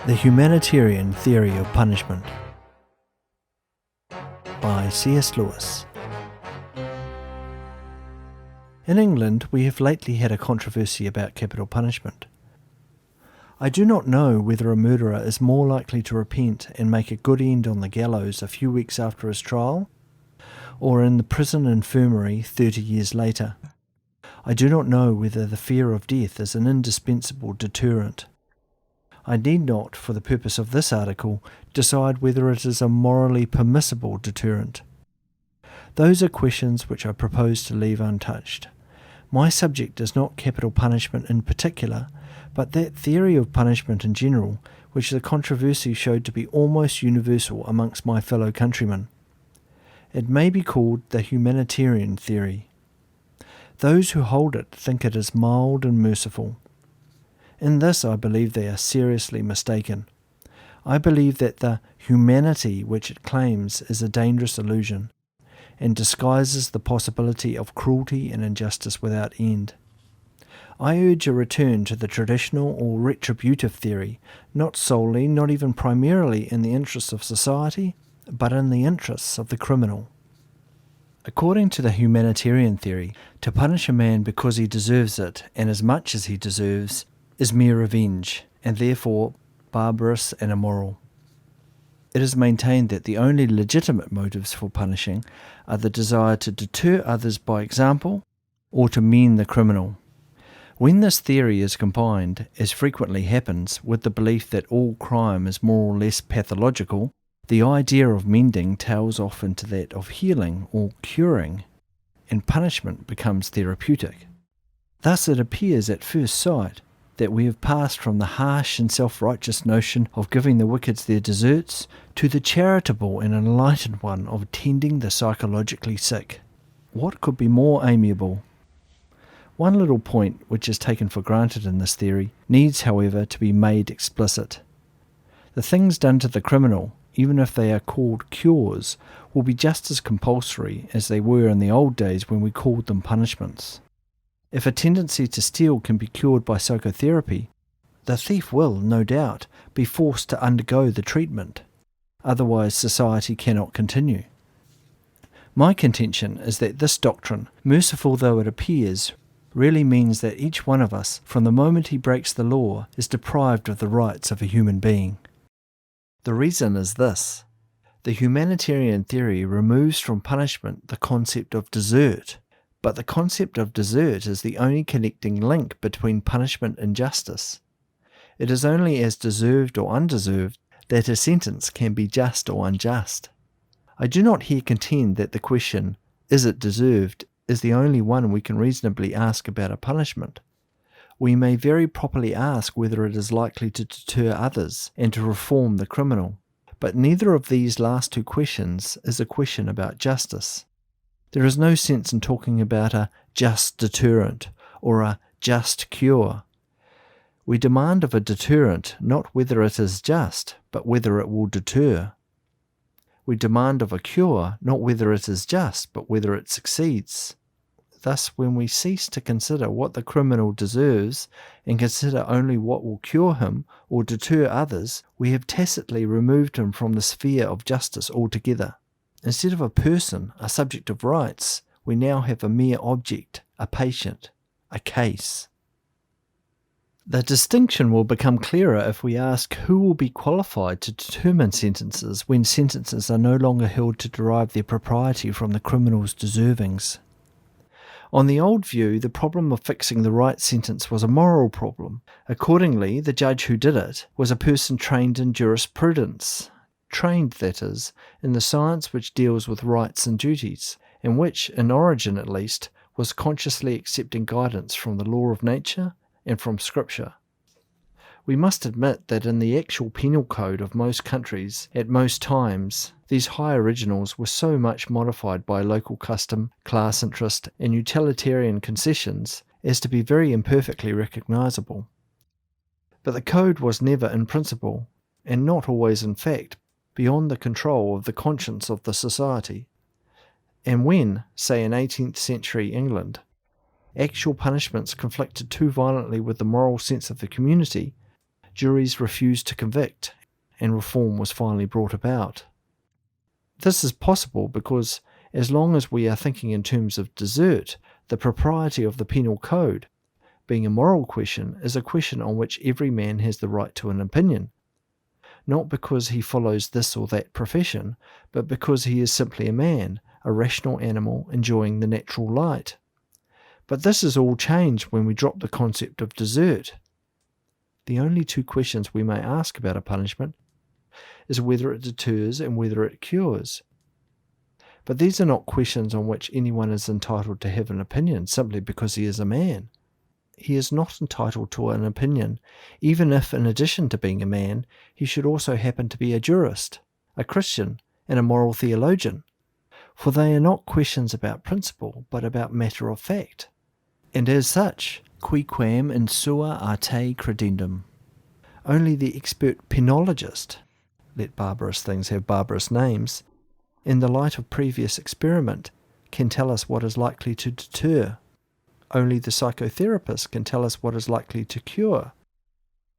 The Humanitarian Theory of Punishment by C.S. Lewis. In England, we have lately had a controversy about capital punishment. I do not know whether a murderer is more likely to repent and make a good end on the gallows a few weeks after his trial, or in the prison infirmary 30 years later. I do not know whether the fear of death is an indispensable deterrent. I need not, for the purpose of this article, decide whether it is a morally permissible deterrent. Those are questions which I propose to leave untouched. My subject is not capital punishment in particular, but that theory of punishment in general, which the controversy showed to be almost universal amongst my fellow countrymen. It may be called the humanitarian theory. Those who hold it think it is mild and merciful. In this I believe they are seriously mistaken. I believe that the humanity which it claims is a dangerous illusion, and disguises the possibility of cruelty and injustice without end. I urge a return to the traditional or retributive theory, not solely, not even primarily in the interests of society, but in the interests of the criminal. According to the humanitarian theory, to punish a man because he deserves it, and as much as he deserves, is mere revenge, and therefore barbarous and immoral. It is maintained that the only legitimate motives for punishing are the desire to deter others by example, or to mend the criminal. When this theory is combined, as frequently happens, with the belief that all crime is more or less pathological, the idea of mending tails off into that of healing or curing, and punishment becomes therapeutic. Thus it appears at first sight that we have passed from the harsh and self-righteous notion of giving the wicked their deserts to the charitable and enlightened one of tending the psychologically sick. What could be more amiable? One little point which is taken for granted in this theory needs, however, to be made explicit. The things done to the criminal, even if they are called cures, will be just as compulsory as they were in the old days when we called them punishments. If a tendency to steal can be cured by psychotherapy, the thief will, no doubt, be forced to undergo the treatment. Otherwise society cannot continue. My contention is that this doctrine, merciful though it appears, really means that each one of us, from the moment he breaks the law, is deprived of the rights of a human being. The reason is this. The humanitarian theory removes from punishment the concept of desert, but the concept of desert is the only connecting link between punishment and justice. It is only as deserved or undeserved that a sentence can be just or unjust. I do not here contend that the question, is it deserved, is the only one we can reasonably ask about a punishment. We may very properly ask whether it is likely to deter others and to reform the criminal. But neither of these last two questions is a question about justice. There is no sense in talking about a just deterrent or a just cure. We demand of a deterrent not whether it is just, but whether it will deter. We demand of a cure not whether it is just, but whether it succeeds. Thus, when we cease to consider what the criminal deserves and consider only what will cure him or deter others, we have tacitly removed him from the sphere of justice altogether. Instead of a person, a subject of rights, we now have a mere object, a patient, a case. The distinction will become clearer if we ask who will be qualified to determine sentences when sentences are no longer held to derive their propriety from the criminal's deservings. On the old view, the problem of fixing the right sentence was a moral problem. Accordingly, the judge who did it was a person trained in jurisprudence. Trained, that is, in the science which deals with rights and duties, and which, in origin at least, was consciously accepting guidance from the law of nature and from Scripture. We must admit that in the actual penal code of most countries, at most times, these high originals were so much modified by local custom, class interest, and utilitarian concessions as to be very imperfectly recognizable. But the code was never in principle, and not always in fact, beyond the control of the conscience of the society. And when, say in 18th century England, actual punishments conflicted too violently with the moral sense of the community, juries refused to convict, and reform was finally brought about. This is possible because, as long as we are thinking in terms of desert, the propriety of the penal code, being a moral question, is a question on which every man has the right to an opinion, not because he follows this or that profession, but because he is simply a man, a rational animal enjoying the natural light. But this is all changed when we drop the concept of desert. The only two questions we may ask about a punishment is whether it deters and whether it cures. But these are not questions on which anyone is entitled to have an opinion simply because he is a man. He is not entitled to an opinion, even if, in addition to being a man, he should also happen to be a jurist, a Christian, and a moral theologian. For they are not questions about principle, but about matter of fact. And as such, quiquam in sua arte credendum. Only the expert penologist, let barbarous things have barbarous names, in the light of previous experiment, can tell us what is likely to deter. Only the psychotherapist can tell us what is likely to cure.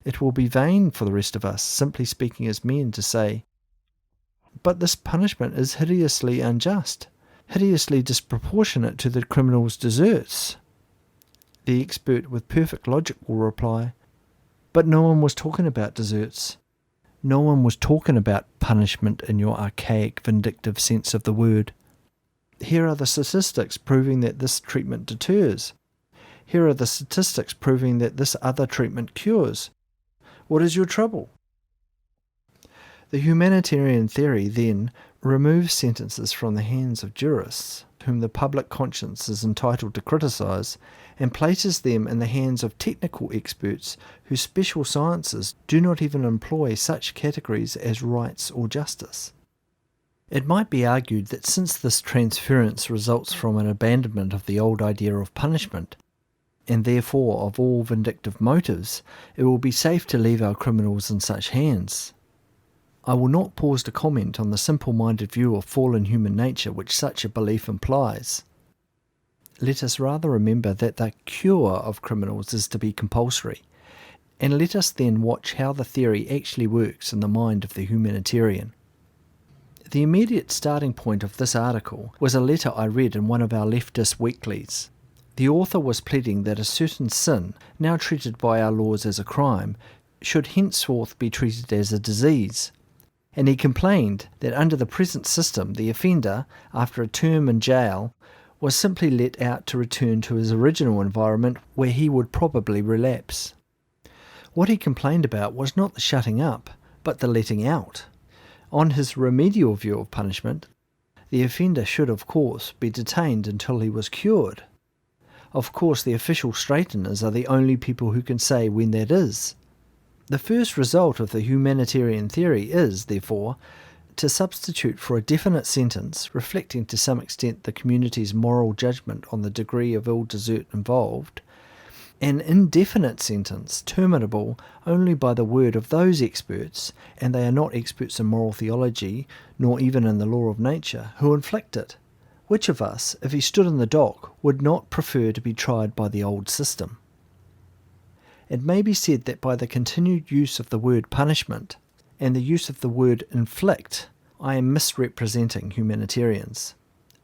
It will be vain for the rest of us, simply speaking as men, to say, "But this punishment is hideously unjust, hideously disproportionate to the criminal's deserts." The expert with perfect logic will reply, "But no one was talking about deserts. No one was talking about punishment in your archaic, vindictive sense of the word. Here are the statistics proving that this treatment deters. Here are the statistics proving that this other treatment cures. What is your trouble?" The humanitarian theory, then, removes sentences from the hands of jurists, whom the public conscience is entitled to criticise, and places them in the hands of technical experts whose special sciences do not even employ such categories as rights or justice. It might be argued that since this transference results from an abandonment of the old idea of punishment, and therefore of all vindictive motives, it will be safe to leave our criminals in such hands. I will not pause to comment on the simple-minded view of fallen human nature which such a belief implies. Let us rather remember that the cure of criminals is to be compulsory, and let us then watch how the theory actually works in the mind of the humanitarian. The immediate starting point of this article was a letter I read in one of our leftist weeklies. The author was pleading that a certain sin, now treated by our laws as a crime, should henceforth be treated as a disease. And he complained that under the present system the offender, after a term in jail, was simply let out to return to his original environment where he would probably relapse. What he complained about was not the shutting up, but the letting out. On his remedial view of punishment, the offender should, of course, be detained until he was cured. Of course, the official straighteners are the only people who can say when that is. The first result of the humanitarian theory is, therefore, to substitute for a definite sentence, reflecting to some extent the community's moral judgment on the degree of ill desert involved, an indefinite sentence terminable only by the word of those experts, and they are not experts in moral theology, nor even in the law of nature, who inflict it. Which of us, if he stood in the dock, would not prefer to be tried by the old system? It may be said that by the continued use of the word punishment and the use of the word inflict, I am misrepresenting humanitarians.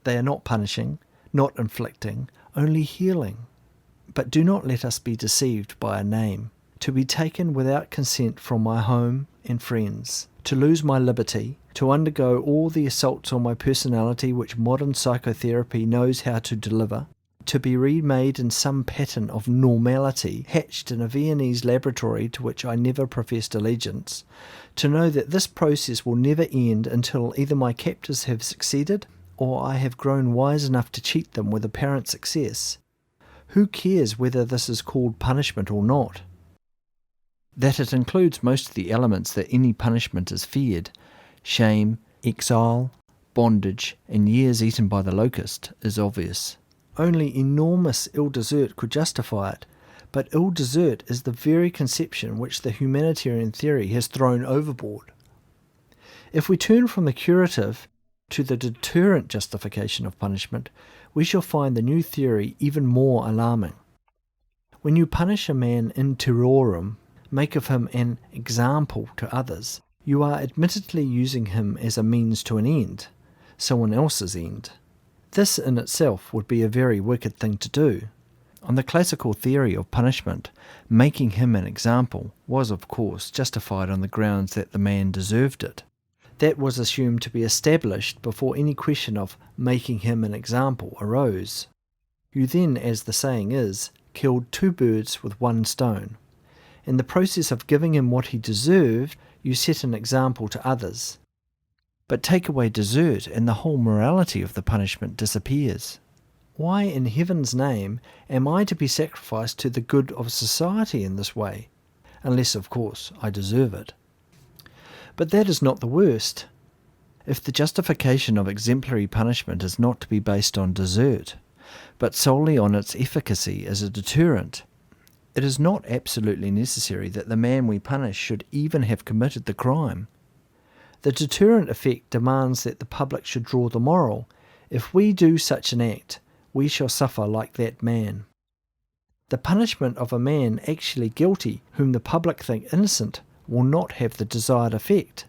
They are not punishing, not inflicting, only healing. But do not let us be deceived by a name. To be taken without consent from my home and friends, to lose my liberty, to undergo all the assaults on my personality which modern psychotherapy knows how to deliver, to be remade in some pattern of normality hatched in a Viennese laboratory to which I never professed allegiance, to know that this process will never end until either my captors have succeeded or I have grown wise enough to cheat them with apparent success. Who cares whether this is called punishment or not? That it includes most of the elements that any punishment is feared, shame, exile, bondage, and years eaten by the locust, is obvious. Only enormous ill-desert could justify it, but ill-desert is the very conception which the humanitarian theory has thrown overboard. If we turn from the curative to the deterrent justification of punishment, we shall find the new theory even more alarming. When you punish a man in terrorem, make of him an example to others, you are admittedly using him as a means to an end, someone else's end. This in itself would be a very wicked thing to do. On the classical theory of punishment, making him an example was, of course, justified on the grounds that the man deserved it. That was assumed to be established before any question of making him an example arose. You then, as the saying is, killed 2 birds with 1 stone. In the process of giving him what he deserved, you set an example to others. But take away desert and the whole morality of the punishment disappears. Why in heaven's name am I to be sacrificed to the good of society in this way? Unless, of course, I deserve it. But that is not the worst. If the justification of exemplary punishment is not to be based on desert, but solely on its efficacy as a deterrent, it is not absolutely necessary that the man we punish should even have committed the crime. The deterrent effect demands that the public should draw the moral. If we do such an act, we shall suffer like that man. The punishment of a man actually guilty, whom the public think innocent, will not have the desired effect.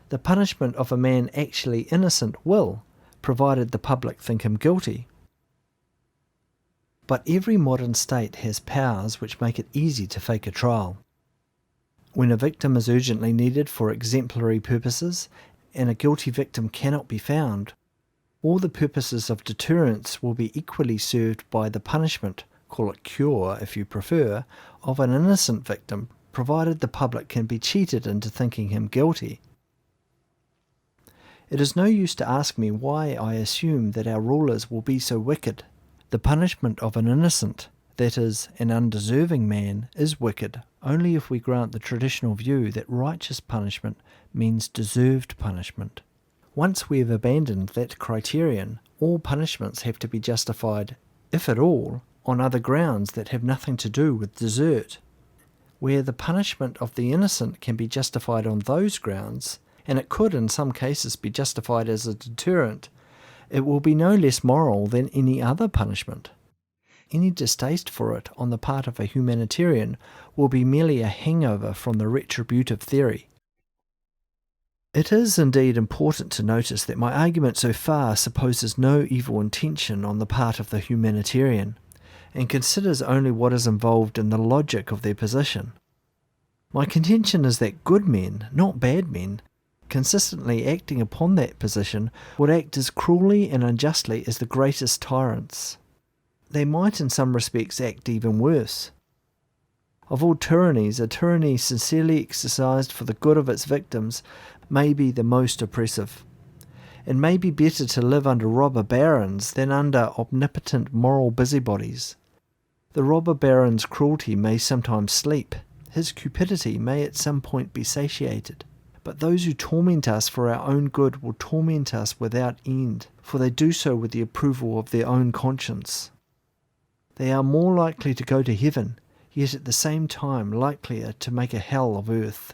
The punishment of a man actually innocent will, provided the public think him guilty. But every modern state has powers which make it easy to fake a trial. When a victim is urgently needed for exemplary purposes, and a guilty victim cannot be found, all the purposes of deterrence will be equally served by the punishment, call it cure if you prefer, of an innocent victim, provided the public can be cheated into thinking him guilty. It is no use to ask me why I assume that our rulers will be so wicked. The punishment of an innocent, that is, an undeserving man, is wicked only if we grant the traditional view that righteous punishment means deserved punishment. Once we have abandoned that criterion, all punishments have to be justified, if at all, on other grounds that have nothing to do with desert. Where the punishment of the innocent can be justified on those grounds, and it could in some cases be justified as a deterrent, it will be no less moral than any other punishment. Any distaste for it on the part of a humanitarian will be merely a hangover from the retributive theory. It is indeed important to notice that my argument so far supposes no evil intention on the part of the humanitarian, and considers only what is involved in the logic of their position. My contention is that good men, not bad men, consistently acting upon that position, would act as cruelly and unjustly as the greatest tyrants. They might in some respects act even worse. Of all tyrannies, a tyranny sincerely exercised for the good of its victims may be the most oppressive. It may be better to live under robber barons than under omnipotent moral busybodies. The robber baron's cruelty may sometimes sleep, his cupidity may at some point be satiated, but those who torment us for our own good will torment us without end, for they do so with the approval of their own conscience. They are more likely to go to heaven, yet at the same time likelier to make a hell of earth.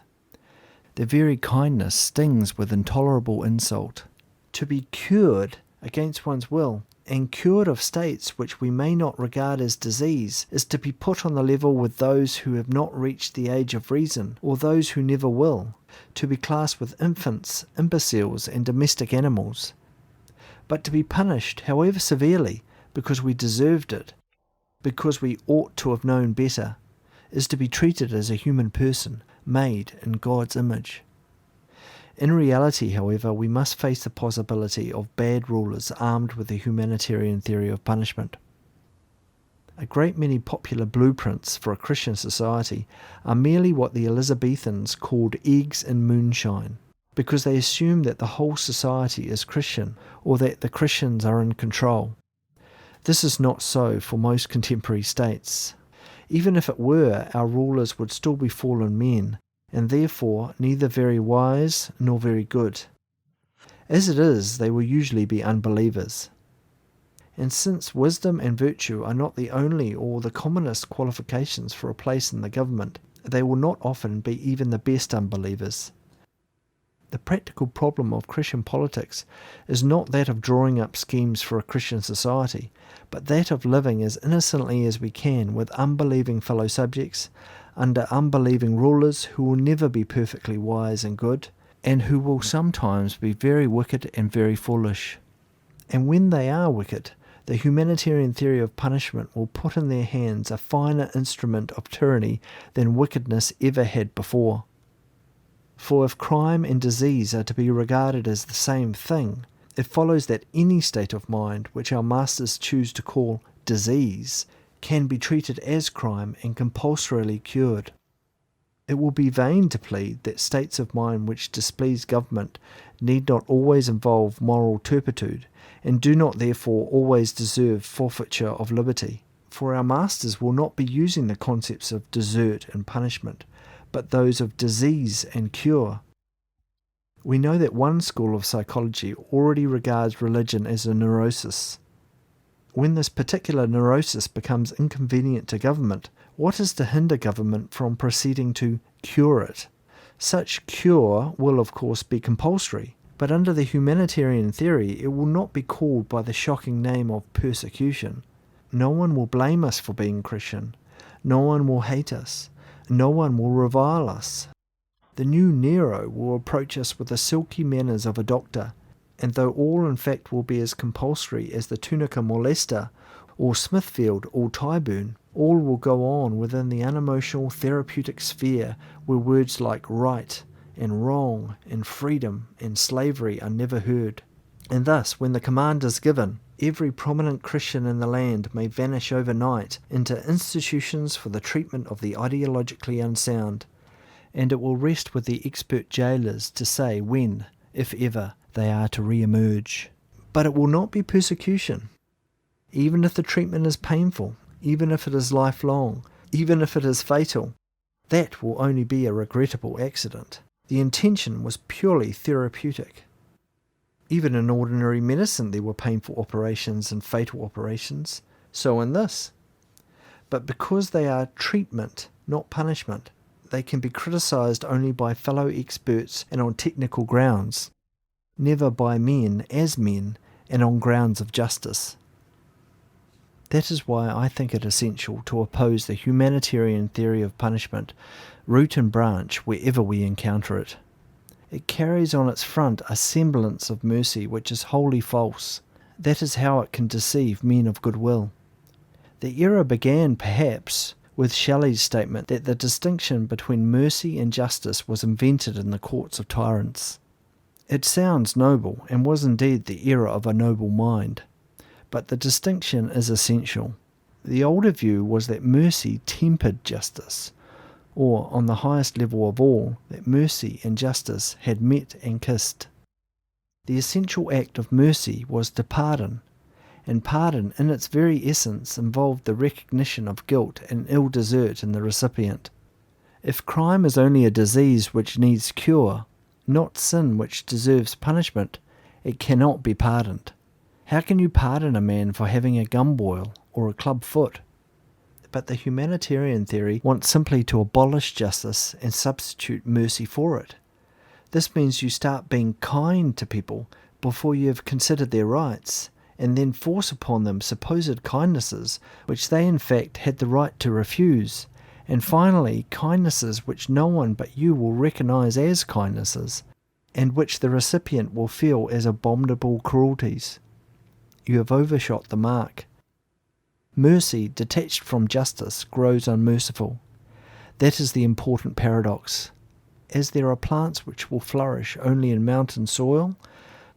Their very kindness stings with intolerable insult. To be cured against one's will, and cured of states which we may not regard as disease, is to be put on the level with those who have not reached the age of reason, or those who never will, to be classed with infants, imbeciles, and domestic animals. But to be punished, however severely, because we deserved it, because we ought to have known better, is to be treated as a human person, made in God's image. In reality, however, we must face the possibility of bad rulers armed with the humanitarian theory of punishment. A great many popular blueprints for a Christian society are merely what the Elizabethans called eggs in moonshine, because they assume that the whole society is Christian, or that the Christians are in control. This is not so for most contemporary states. Even if it were, our rulers would still be fallen men, and therefore neither very wise nor very good. As it is, they will usually be unbelievers. And since wisdom and virtue are not the only or the commonest qualifications for a place in the government, they will not often be even the best unbelievers. The practical problem of Christian politics is not that of drawing up schemes for a Christian society, but that of living as innocently as we can with unbelieving fellow subjects, under unbelieving rulers who will never be perfectly wise and good, and who will sometimes be very wicked and very foolish. And when they are wicked, the humanitarian theory of punishment will put in their hands a finer instrument of tyranny than wickedness ever had before. For if crime and disease are to be regarded as the same thing, it follows that any state of mind which our masters choose to call disease can be treated as crime and compulsorily cured. It will be vain to plead that states of mind which displease government need not always involve moral turpitude, and do not therefore always deserve forfeiture of liberty. For our masters will not be using the concepts of desert and punishment, but those of disease and cure. We know that one school of psychology already regards religion as a neurosis. When this particular neurosis becomes inconvenient to government, what is to hinder government from proceeding to cure it? Such cure will of course be compulsory, but under the humanitarian theory it will not be called by the shocking name of persecution. No one will blame us for being Christian. No one will hate us. No one will revile us. The new Nero will approach us with the silky manners of a doctor, and though all in fact will be as compulsory as the Tunica Molesta, or Smithfield, or Tyburn, all will go on within the unemotional therapeutic sphere where words like right and wrong and freedom and slavery are never heard. And thus, when the command is given, every prominent Christian in the land may vanish overnight into institutions for the treatment of the ideologically unsound, and it will rest with the expert jailers to say when, if ever, they are to re-emerge. But it will not be persecution. Even if the treatment is painful, even if it is lifelong, even if it is fatal, that will only be a regrettable accident. The intention was purely therapeutic. Even in ordinary medicine there were painful operations and fatal operations, so in this. But because they are treatment, not punishment, they can be criticised only by fellow experts and on technical grounds, never by men as men and on grounds of justice. That is why I think it essential to oppose the humanitarian theory of punishment, root and branch, wherever we encounter it. It carries on its front a semblance of mercy which is wholly false. That is how it can deceive men of goodwill. The error began, perhaps, with Shelley's statement that the distinction between mercy and justice was invented in the courts of tyrants. It sounds noble, and was indeed the error of a noble mind. But the distinction is essential. The older view was that mercy tempered justice, or, on the highest level of all, that mercy and justice had met and kissed. The essential act of mercy was to pardon, and pardon in its very essence involved the recognition of guilt and ill desert in the recipient. If crime is only a disease which needs cure, not sin which deserves punishment, it cannot be pardoned. How can you pardon a man for having a gum boil or a club foot? But the humanitarian theory wants simply to abolish justice and substitute mercy for it. This means you start being kind to people before you have considered their rights, and then force upon them supposed kindnesses which they in fact had the right to refuse, and finally kindnesses which no one but you will recognize as kindnesses, and which the recipient will feel as abominable cruelties. You have overshot the mark. Mercy, detached from justice, grows unmerciful. That is the important paradox. As there are plants which will flourish only in mountain soil,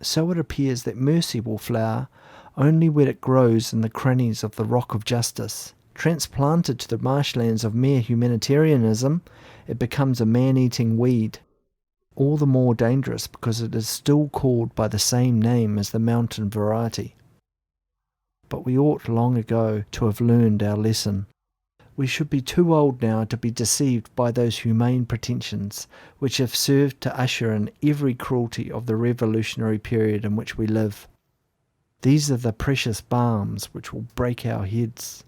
so it appears that mercy will flower only when it grows in the crannies of the rock of justice. Transplanted to the marshlands of mere humanitarianism, it becomes a man-eating weed, all the more dangerous because it is still called by the same name as the mountain variety. But we ought long ago to have learned our lesson. We should be too old now to be deceived by those humane pretensions which have served to usher in every cruelty of the revolutionary period in which we live. These are the precious balms which will break our heads.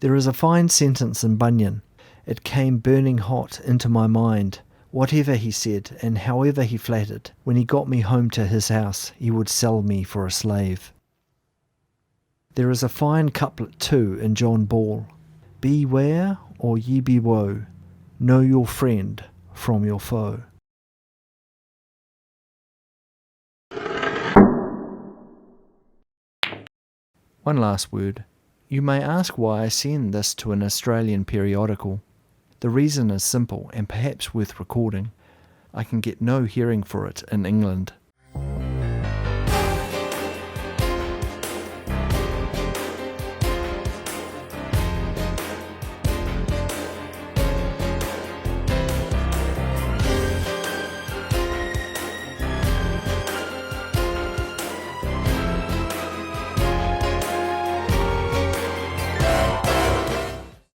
There is a fine sentence in Bunyan. It came burning hot into my mind. Whatever he said, and however he flattered, when he got me home to his house, he would sell me for a slave. There is a fine couplet too in John Ball. Beware or ye be woe, know your friend from your foe. One last word. You may ask why I send this to an Australian periodical. The reason is simple and perhaps worth recording. I can get no hearing for it in England.